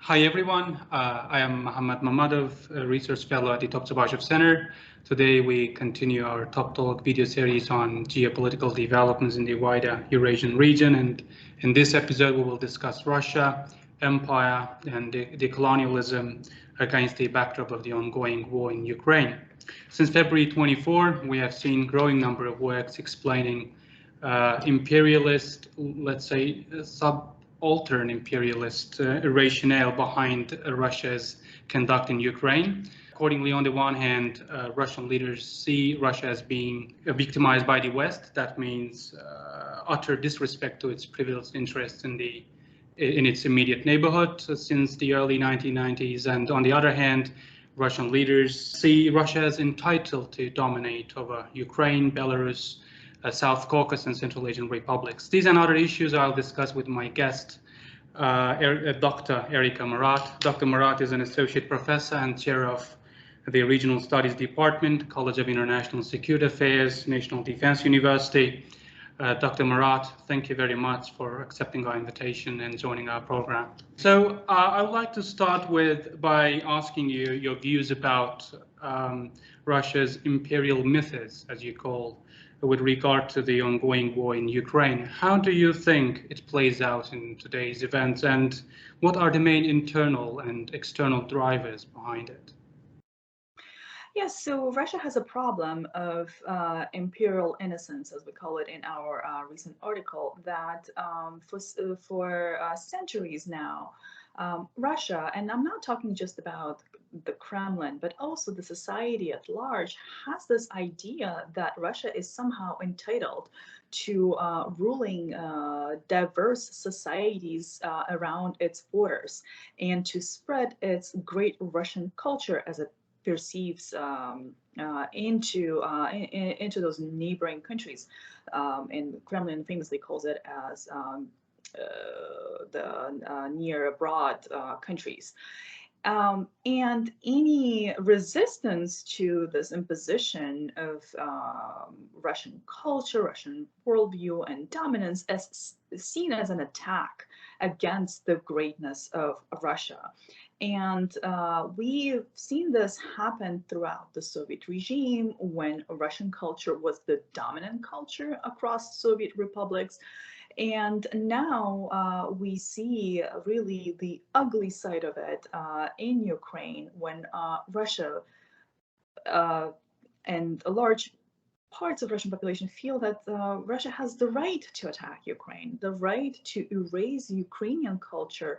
Hi everyone, I am Mahammad Mammadov, a research fellow at the Topchubashov Center. Today we continue our TopTalk video series on geopolitical developments in the wider Eurasian region, and in this episode we will discuss Russia, empire, and decolonialism against the backdrop of the ongoing war in Ukraine. Since February 24, we have seen growing number of works explaining imperialist, let's say, subaltern imperialist rationale behind Russia's conduct in Ukraine. Accordingly, on the one hand, Russian leaders see Russia as being victimized by the West. That means utter disrespect to its privileged interests in its immediate neighborhood since the early 1990s. And on the other hand, Russian leaders see Russia as entitled to dominate over Ukraine, Belarus, South Caucasus, and Central Asian republics. These and other issues I'll discuss with my guest, Dr. Erica Marat. Dr. Marat is an associate professor and chair of the Regional Studies Department, College of International Security Affairs, National Defense University. Dr. Marat, thank you very much for accepting our invitation and joining our program. So I would like to start by asking you your views about Russia's imperial methods, as you call, with regard to the ongoing war in Ukraine. How do you think it plays out in today's events, and what are the main internal and external drivers behind it? Yes, so Russia has a problem of imperial innocence, as we call it in our recent article, that for centuries now, Russia, and I'm not talking just about the Kremlin, but also the society at large, has this idea that Russia is somehow entitled to ruling diverse societies around its borders and to spread its great Russian culture as it perceives into those neighboring countries. And Kremlin famously calls it as the near abroad countries. And any resistance to this imposition of Russian culture, Russian worldview, and dominance is seen as an attack against the greatness of Russia. And we've seen this happen throughout the Soviet regime when Russian culture was the dominant culture across Soviet republics. And now we see really the ugly side of it in Ukraine when Russia and a large parts of Russian population feel that Russia has the right to attack Ukraine, the right to erase Ukrainian culture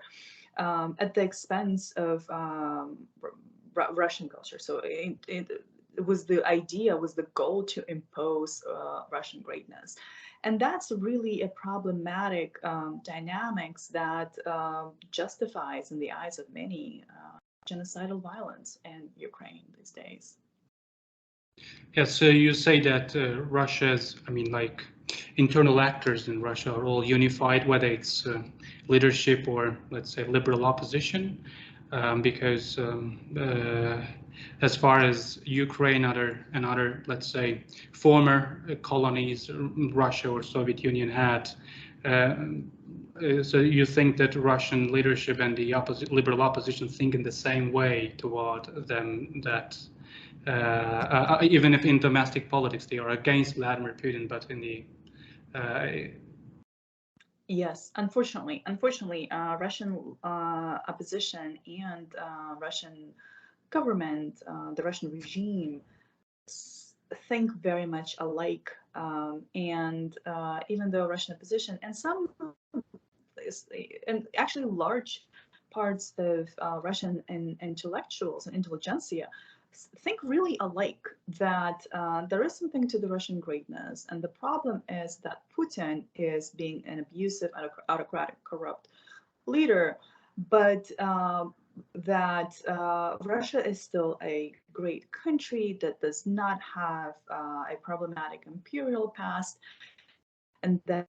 at the expense of Russian culture. So it was the idea, was the goal to impose Russian greatness. And that's really a problematic dynamics that justifies in the eyes of many genocidal violence in Ukraine these days. Yes, so you say that Russia's, internal actors in Russia are all unified, whether it's leadership or, let's say, liberal opposition, because as far as Ukraine and other, let's say, former colonies Russia or Soviet Union had, so you think that Russian leadership and the liberal opposition think in the same way toward them, that even if in domestic politics they are against Vladimir Putin, but in the Yes, unfortunately, Russian opposition and Russian government, the Russian regime, think very much alike. And even though Russian opposition and and actually large parts of Russian intellectuals and intelligentsia think really alike, that there is something to the Russian greatness. And the problem is that Putin is being an abusive, autocratic, corrupt leader, but that Russia is still a great country that does not have a problematic imperial past, and that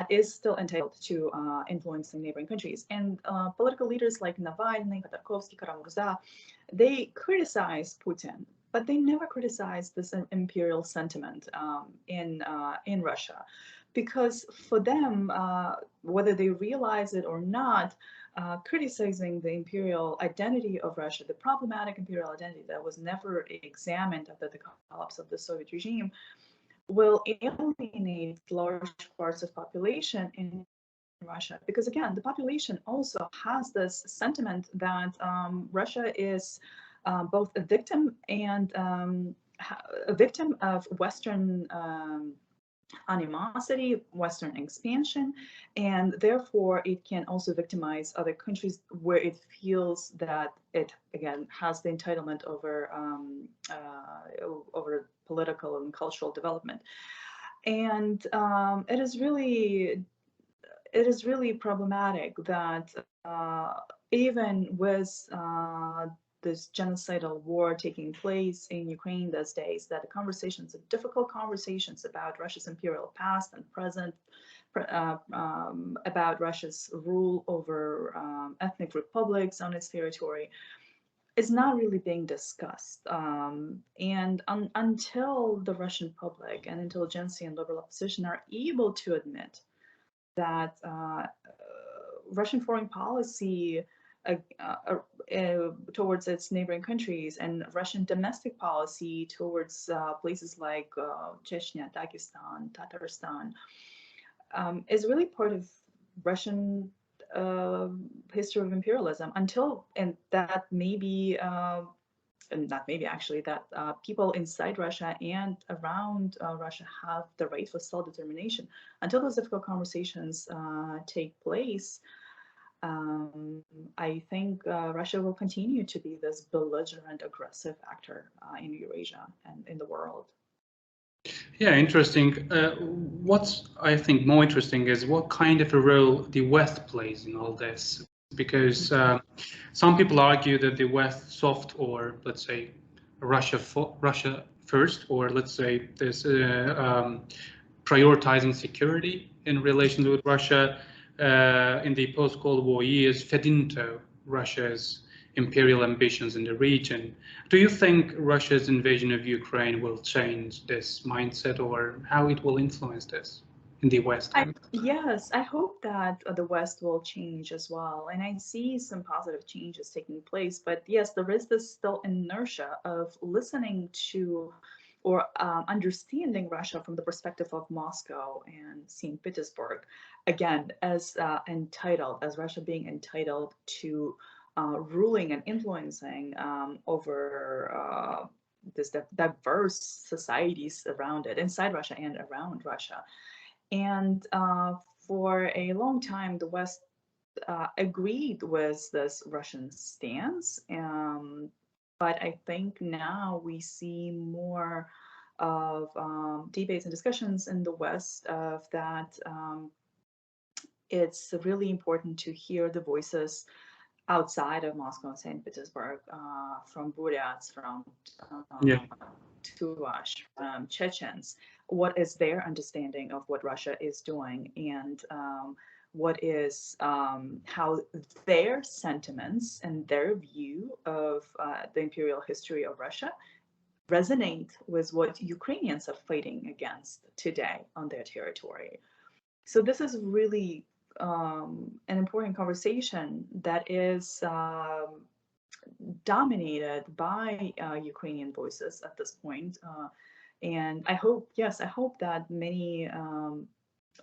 is still entitled to influencing neighboring countries. And political leaders like Navalny, Khodorkovsky, Kara-Murza, they criticize Putin, but they never criticize this imperial sentiment in Russia. because for them, whether they realize it or not, criticizing the imperial identity of Russia, the problematic imperial identity that was never examined after the collapse of the Soviet regime, will alienate large parts of population in Russia. Because again, the population also has this sentiment that Russia is both a victim and a victim of Western animosity, Western expansion, and therefore it can also victimize other countries where it feels that it again has the entitlement over over political and cultural development. And it is really problematic that even with this genocidal war taking place in Ukraine these days, that the conversations, the difficult conversations about Russia's imperial past and present, about Russia's rule over ethnic republics on its territory, is not really being discussed. And until the Russian public and intelligentsia and liberal opposition are able to admit that Russian foreign policy towards its neighboring countries and Russian domestic policy towards places like Chechnya, Dagestan, Tatarstan is really part of Russian history of imperialism until, and that maybe, and not maybe actually, that people inside Russia and around Russia have the right for self-determination. Until those difficult conversations take place, I think Russia will continue to be this belligerent, aggressive actor in Eurasia and in the world. Yeah, interesting. What's I think more interesting is what kind of a role the West plays in all this, because some people argue that the West soft, or let's say Russia first, or let's say this prioritizing security in relation with Russia in the post-Cold War years fed into Russia's imperial ambitions in the region. Do you think Russia's invasion of Ukraine will change this mindset, or how it will influence this in the West? Yes, I hope that the West will change as well. And I see some positive changes taking place. But yes, there is this still inertia of listening to or understanding Russia from the perspective of Moscow and St. Petersburg, again, as entitled, as Russia being entitled to ruling and influencing over this diverse societies around it, inside Russia and around Russia. And for a long time, the West agreed with this Russian stance. But I think now we see more of debates and discussions in the West of that it's really important to hear the voices outside of Moscow and St. Petersburg, from Buryats, from Tuvash, Chechens. What is their understanding of what Russia is doing, and what is how their sentiments and their view of the imperial history of Russia resonate with what Ukrainians are fighting against today on their territory. So this is really an important conversation that is dominated by Ukrainian voices at this point. And I hope, yes, I hope that many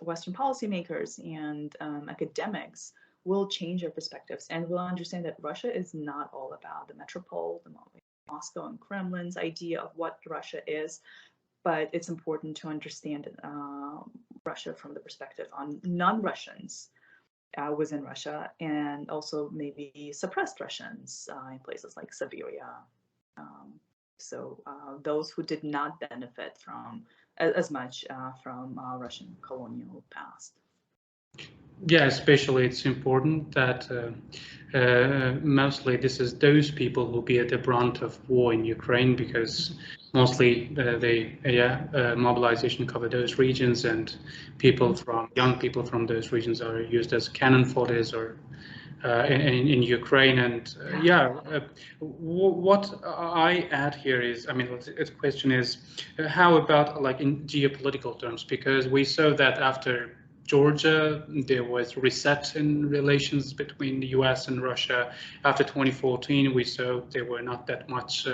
Western policymakers and academics will change their perspectives and will understand that Russia is not all about the metropole, the Moscow and Kremlin's idea of what Russia is, but it's important to understand Russia from the perspective on non-Russians within Russia, and also maybe suppressed Russians in places like Siberia. So those who did not benefit from as much from Russian colonial past. Yeah, especially it's important that mostly this is those people who be at the brunt of war in Ukraine, because mostly the mobilization cover those regions, and young people from those regions are used as cannon fodder or in Ukraine. And what I add here is, I mean, the question is, how about like in geopolitical terms? Because we saw that after Georgia, there was reset in relations between the US and Russia. After 2014, we saw there were not that much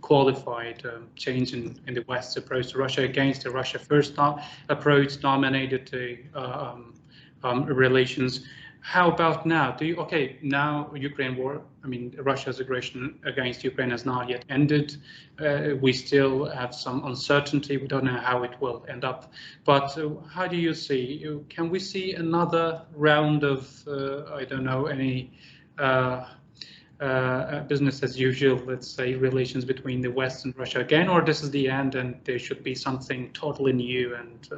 qualified change in the West's approach to Russia. Against the Russia first approach dominated the relations. How about now? Now Ukraine war, I mean, Russia's aggression against Ukraine has not yet ended. We still have some uncertainty. We don't know how it will end up. But how do you see, can we see another round of, I don't know, any business as usual, let's say, relations between the West and Russia again, or this is the end and there should be something totally new and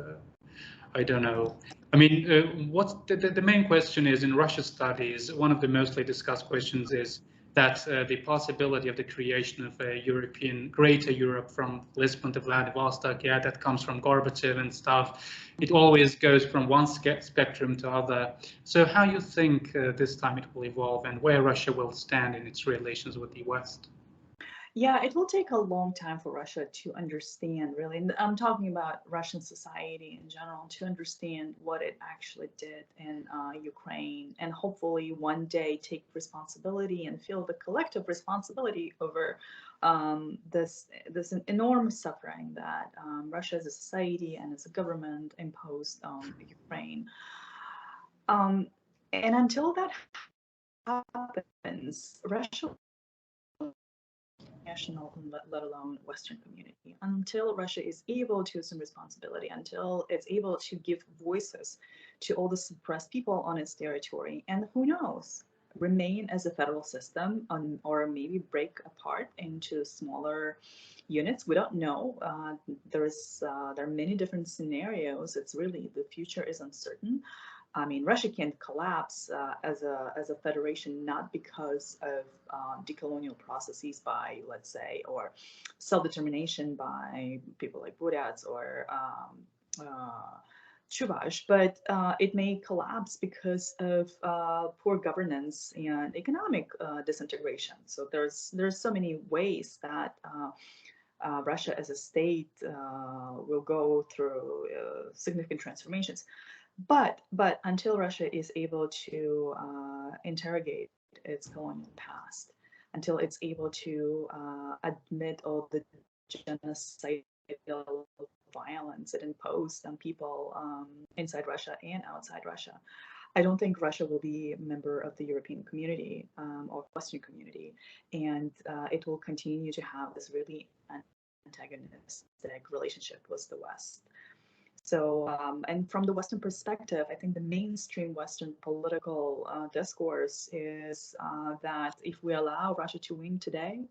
I don't know. I mean, what's the main question is in Russia studies, one of the mostly discussed questions is that the possibility of the creation of a European, greater Europe from Lisbon to Vladivostok, yeah, that comes from Gorbachev and stuff. It always goes from one spectrum to other. So how you think this time it will evolve and where Russia will stand in its relations with the West? Yeah, it will take a long time for Russia to understand, really. And I'm talking about Russian society in general, to understand what it actually did in Ukraine, and hopefully one day take responsibility and feel the collective responsibility over this enormous suffering that Russia as a society and as a government imposed on Ukraine. And until that happens, Russia, national, let alone Western community, until Russia is able to assume responsibility, until it's able to give voices to all the suppressed people on its territory, and who knows, remain as a federal system or maybe break apart into smaller units. We don't know. There are many different scenarios. It's really, the future is uncertain. I mean, Russia can collapse as a federation, not because of decolonial processes by, let's say, or self-determination by people like Buryats or Chuvash, but it may collapse because of poor governance and economic disintegration. So there's so many ways that Russia as a state will go through significant transformations. But until Russia is able to interrogate its colonial past, until it's able to admit all the genocidal violence it imposed on people inside Russia and outside Russia, I don't think Russia will be a member of the European community or Western community, and it will continue to have this really antagonistic relationship with the West. So, and from the Western perspective, I think the mainstream Western political discourse is that if we allow Russia to win today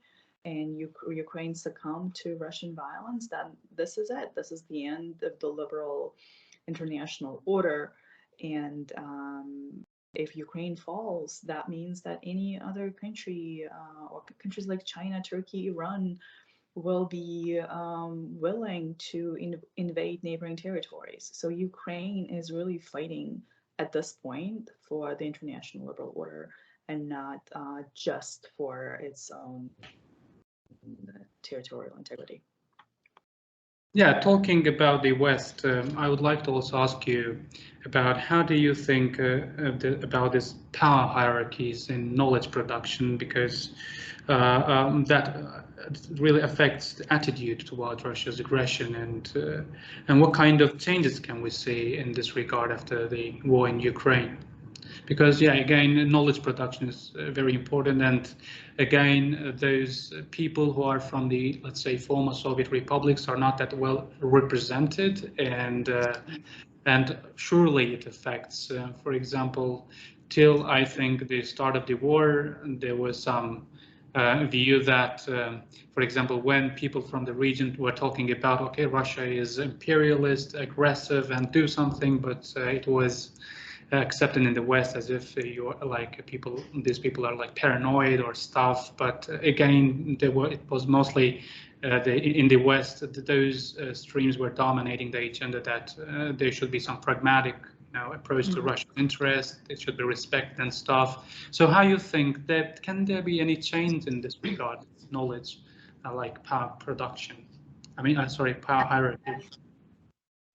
and Ukraine succumb to Russian violence, then this is it. This is the end of the liberal international order. And if Ukraine falls, that means that any other country or countries like China, Turkey, Iran will be willing to invade neighboring territories. So Ukraine is really fighting at this point for the international liberal order and not just for its own territorial integrity. Yeah, talking about the West, I would like to also ask you about how do you think about this power hierarchies in knowledge production, because that really affects the attitude towards Russia's aggression, and what kind of changes can we see in this regard after the war in Ukraine? Because, yeah, again, knowledge production is very important. And again, those people who are from the, let's say, former Soviet republics are not that well represented. And surely it affects, for example, till I think the start of the war, there was some view that, for example, when people from the region were talking about, okay, Russia is imperialist, aggressive, and do something, but it was accepted in the West as if you're like these people are like paranoid or stuff. But again, it was mostly in the West, those streams were dominating the agenda that there should be some pragmatic approach to Russian interest. It should be respect and stuff. So how you think that, can there be any change in this regard, knowledge, like power production? I mean, sorry, power hierarchy.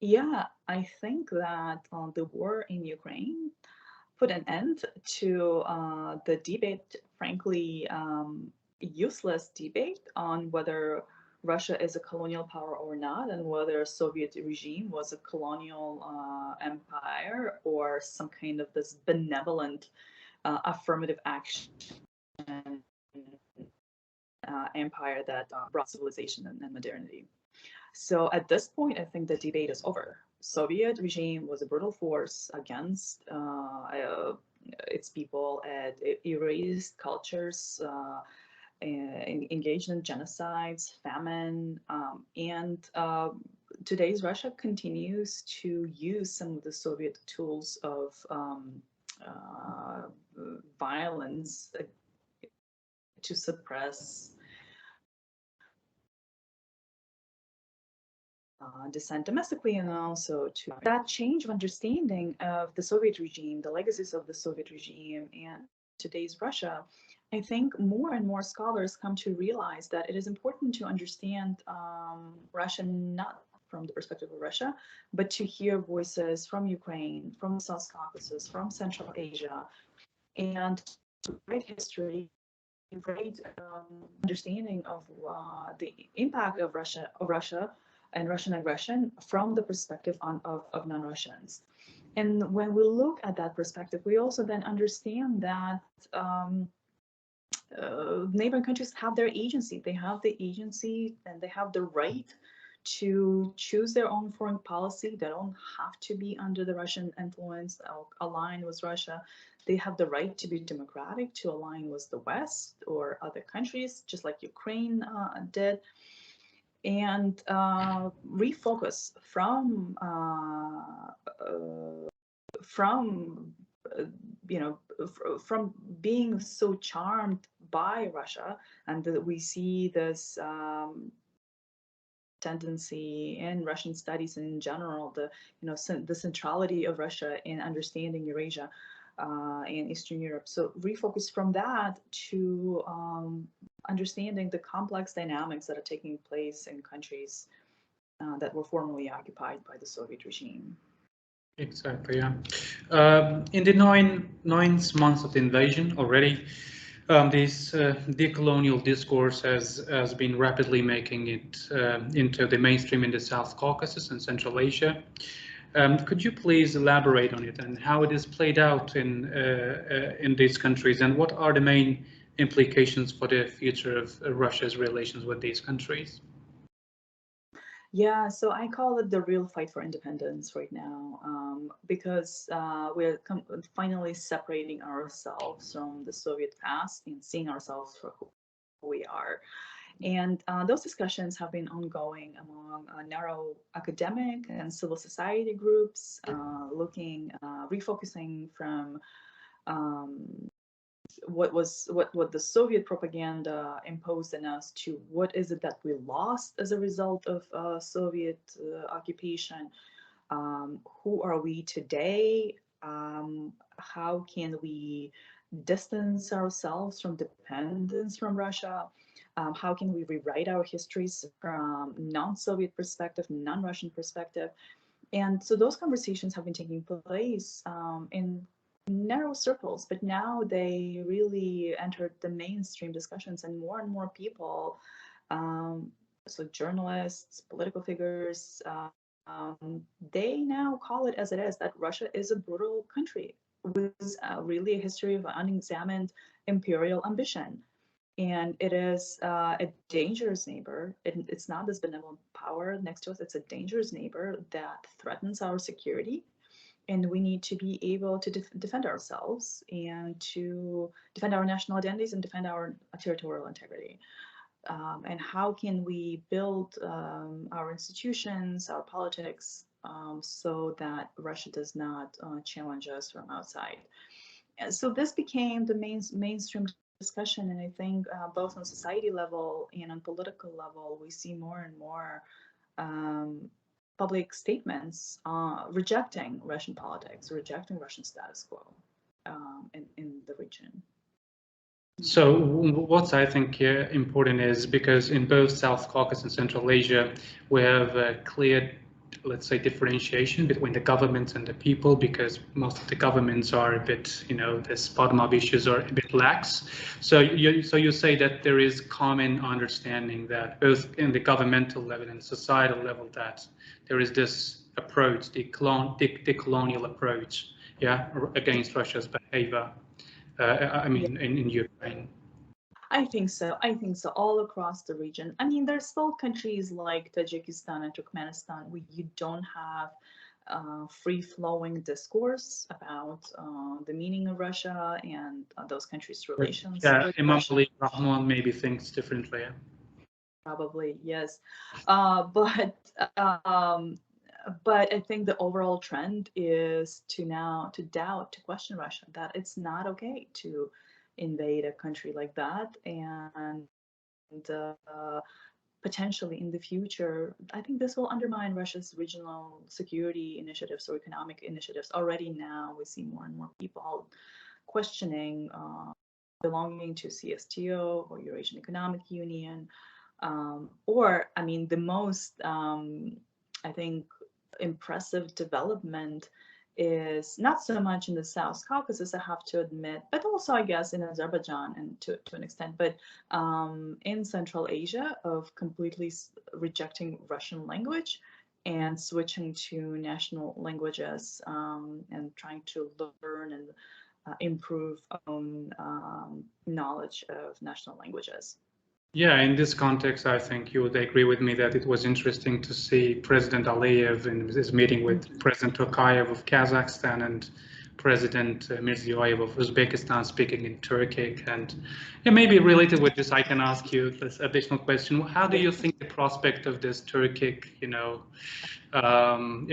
Yeah, I think that the war in Ukraine put an end to the debate, frankly, useless debate on whether Russia is a colonial power or not, and whether Soviet regime was a colonial empire or some kind of this benevolent affirmative action empire that brought civilization and modernity. So at this point, I think the debate is over. Soviet regime was a brutal force against its people. It erased cultures, engaged in genocides, famine, and today's Russia continues to use some of the Soviet tools of violence to suppress dissent domestically, and also to that change of understanding of the Soviet regime, the legacies of the Soviet regime, and today's Russia. I think more and more scholars come to realize that it is important to understand Russia not from the perspective of Russia, but to hear voices from Ukraine, from South Caucasus, from Central Asia, and to write history, great understanding of the impact of Russia and Russian aggression from the perspective of non-Russians. And when we look at that perspective, we also then understand that neighboring countries have their agency. They have the agency and they have the right to choose their own foreign policy. They don't have to be under the Russian influence or align with Russia. They have the right to be democratic, to align with the West or other countries, just like Ukraine did, and refocus from from being so charmed by Russia, and that we see this tendency in Russian studies in general, the centrality of Russia in understanding Eurasia and Eastern Europe. So refocus from that to understanding the complex dynamics that are taking place in countries that were formerly occupied by the Soviet regime. Exactly, yeah. In the ninth month of the invasion already, this decolonial discourse has been rapidly making it into the mainstream in the South Caucasus and Central Asia. Could you please elaborate on it and how it is played out in these countries, and what are the main implications for the future of Russia's relations with these countries? Yeah, so I call it the real fight for independence right now, because we're finally separating ourselves from the Soviet past and seeing ourselves for who we are. And those discussions have been ongoing among narrow academic and civil society groups, refocusing from what the Soviet propaganda imposed on us to what is it that we lost as a result of Soviet occupation. Who are we today? How can we distance ourselves from dependence from Russia? How can we rewrite our histories from non-Soviet perspective, non-Russian perspective? And so those conversations have been taking place in narrow circles, but now they really entered the mainstream discussions, and more people, so journalists, political figures, they now call it as it is, that Russia is a brutal country with really a history of unexamined imperial ambition. And it is a dangerous neighbor. It's not this benevolent power next to us. It's a dangerous neighbor that threatens our security. And we need to be able to defend ourselves and to defend our national identities and defend our territorial integrity. And how can we build our institutions, our politics, so that Russia does not challenge us from outside? And so this became the mainstream discussion, and I think both on society level and on political level, we see more and more public statements rejecting Russian politics, rejecting Russian status quo in the region. So what I think important is because in both South Caucasus and Central Asia, we have a clear, let's say, differentiation between the governments and the people, because most of the governments are a bit, this bottom-up issues are a bit lax. So you say that there is common understanding that both in the governmental level and societal level that there is this approach, the decolonial approach, against Russia's behavior. In Ukraine. I think so. I think so. All across the region. I mean, there's still countries like Tajikistan and Turkmenistan where you don't have free-flowing discourse about the meaning of Russia and those countries' relations with Imam Russia. Ali Rahman maybe thinks differently. Yeah? Probably, yes. But I think the overall trend is to question Russia, that it's not okay to invade a country like that, and potentially in the future, I think this will undermine Russia's regional security initiatives or economic initiatives. Already now we see more and more people questioning belonging to CSTO or Eurasian Economic Union, the most, I think, impressive development is not so much in the South Caucasus, I have to admit, but also I guess in Azerbaijan and to an extent, but in Central Asia, of completely rejecting Russian language and switching to national languages and trying to learn and improve own knowledge of national languages. Yeah, in this context, I think you would agree with me that it was interesting to see President Aliyev in his meeting with President Tokayev of Kazakhstan and President Mirziyoyev of Uzbekistan speaking in Turkic. And maybe related with this, I can ask you this additional question. How do you think the prospect of this Turkic,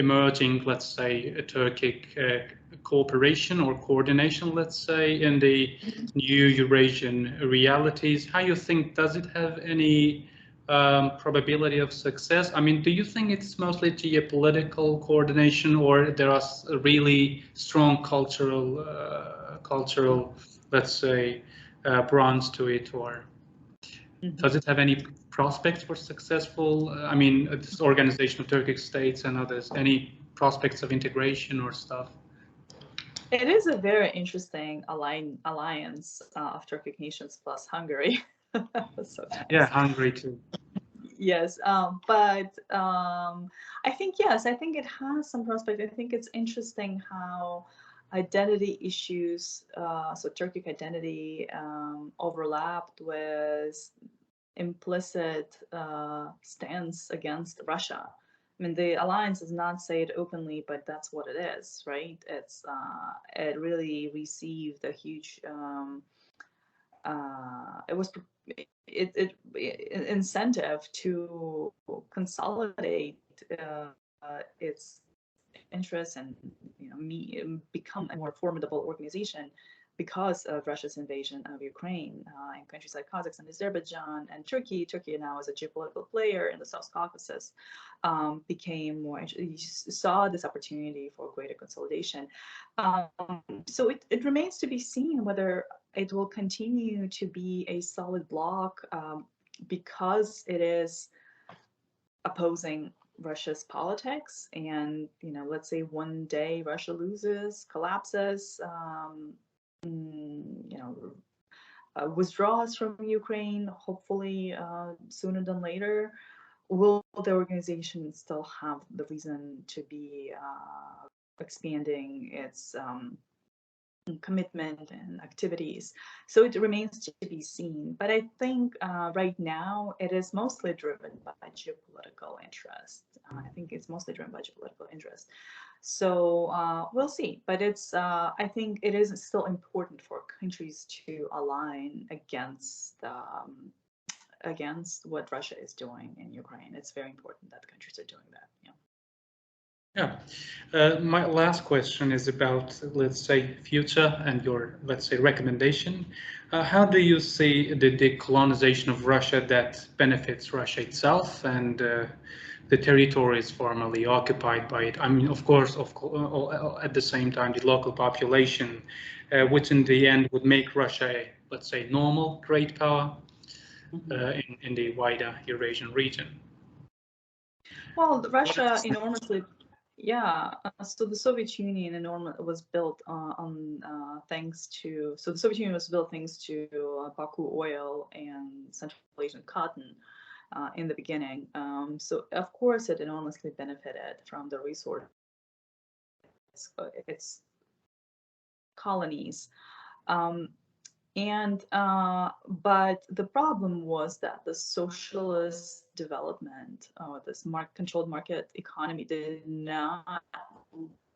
emerging, let's say, a Turkic cooperation or coordination, let's say, in the new Eurasian realities, how you think, does it have any probability of success? I mean, do you think it's mostly geopolitical coordination, or there are really strong cultural, let's say, branch to it, or does it have any prospects for successful, this organization of Turkic states and others, any prospects of integration or stuff? It is a very interesting alliance of Turkic nations plus Hungary. So yeah, Hungary too. Yes, but I think, yes, I think it has some prospect. I think it's interesting how identity issues, so Turkic identity, overlapped with implicit stance against Russia. I mean, the alliance does not say it openly, but that's what it is, right? It's it really received a huge incentive to consolidate its interests and become a more formidable organization because of Russia's invasion of Ukraine. In countries like Kazakhstan, Azerbaijan, and Turkey now as a geopolitical player in the South Caucasus became more, you saw this opportunity for greater consolidation. So it remains to be seen whether it will continue to be a solid bloc because it is opposing Russia's politics, and let's say one day Russia loses, collapses, withdraws from Ukraine, hopefully sooner than later. Will the organization still have the reason to be expanding its commitment and activities? So it remains to be seen. But I think right now it is mostly driven by geopolitical interest. I think it's mostly driven by geopolitical interest. So we'll see. But it's I think it is still important for countries to align against what Russia is doing in Ukraine. It's very important that countries are doing that. Yeah. My last question is about, let's say, future and your, let's say, recommendation. How do you see the decolonization of Russia that benefits Russia itself and the territories formerly occupied by it. I mean, of course, at the same time, the local population, which in the end would make Russia, let's say, normal great power in the wider Eurasian region. Well, Russia enormously, yeah. So the Soviet Union was built thanks to. So the Soviet Union was built thanks to Baku oil and Central Asian cotton in the beginning. So of course it enormously benefited from the resource its colonies. But the problem was that the socialist development, this controlled market economy, did not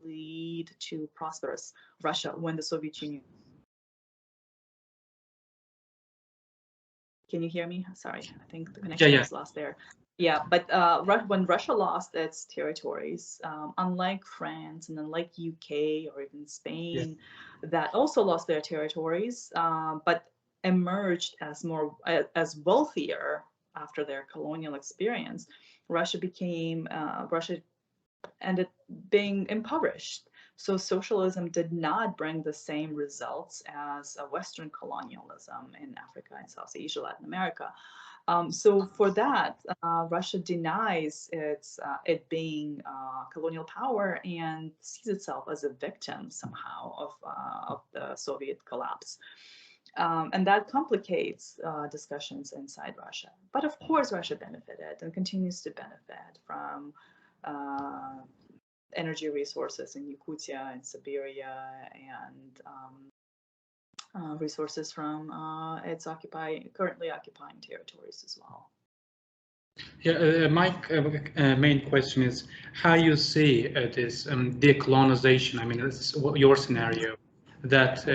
lead to prosperous Russia when the Soviet Union. Can you hear me? Sorry, I think the connection was lost there. Yeah, but when Russia lost its territories, unlike France and unlike UK or even Spain, that also lost their territories, but emerged as as wealthier after their colonial experience, Russia ended being impoverished. So socialism did not bring the same results as Western colonialism in Africa and South Asia, Latin America. So for that, Russia denies it being colonial power and sees itself as a victim somehow of the Soviet collapse. And that complicates discussions inside Russia. But of course, Russia benefited and continues to benefit from energy resources in Yakutia and Siberia, and resources from its currently occupying territories as well. Yeah, my main question is how you see this decolonization. I mean, this is your scenario, that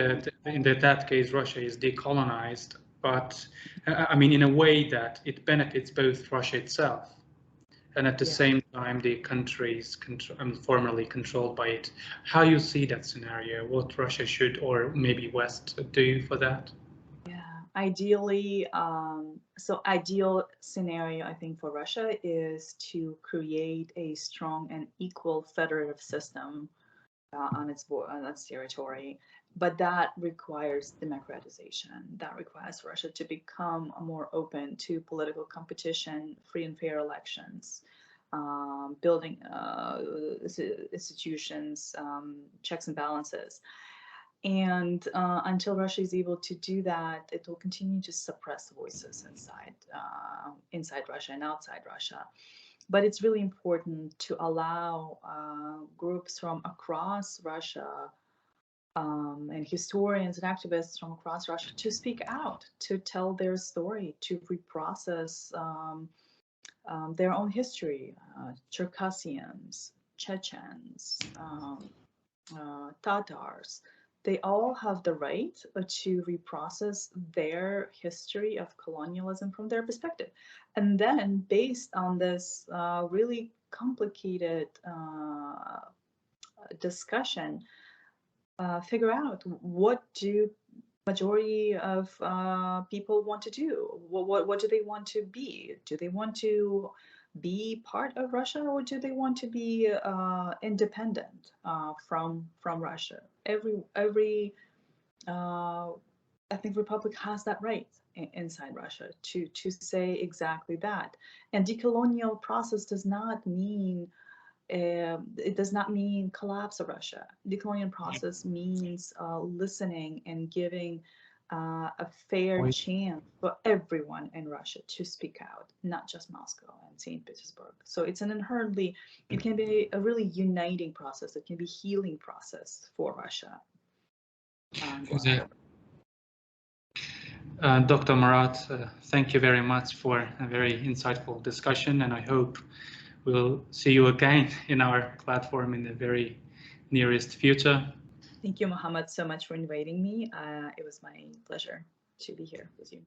in that case Russia is decolonized, but I mean in a way that it benefits both Russia itself and at the same time the countries formerly controlled by it. How you see that scenario? What Russia should or maybe West do for that? Yeah, ideally, so ideal scenario I think for Russia is to create a strong and equal federative system on its territory, but that requires democratization. That requires Russia to become more open to political competition, free and fair elections, building institutions, checks and balances. And until Russia is able to do that, it will continue to suppress voices inside Russia and outside Russia. But it's really important to allow groups from across Russia and historians and activists from across Russia to speak out, to tell their story, to reprocess their own history. Circassians, Chechens, Tatars, they all have the right to reprocess their history of colonialism from their perspective. And then based on this really complicated discussion, figure out what do majority of people want to do. What do they want to be? Do they want to be part of Russia, or do they want to be independent from Russia? Every ethnic republic has that right inside Russia to say exactly that. And decolonial process does not mean it does not mean collapse of Russia. Decolonial process means listening and giving a fair chance for everyone in Russia to speak out, not just Moscow and St. Petersburg. So it's an inherently, it can be a really uniting process. It can be healing process for Russia. Exactly. Dr. Marat, thank you very much for a very insightful discussion, and I hope we'll see you again in our platform in the very nearest future. Thank you, Mohammed, so much for inviting me. It was my pleasure to be here with you.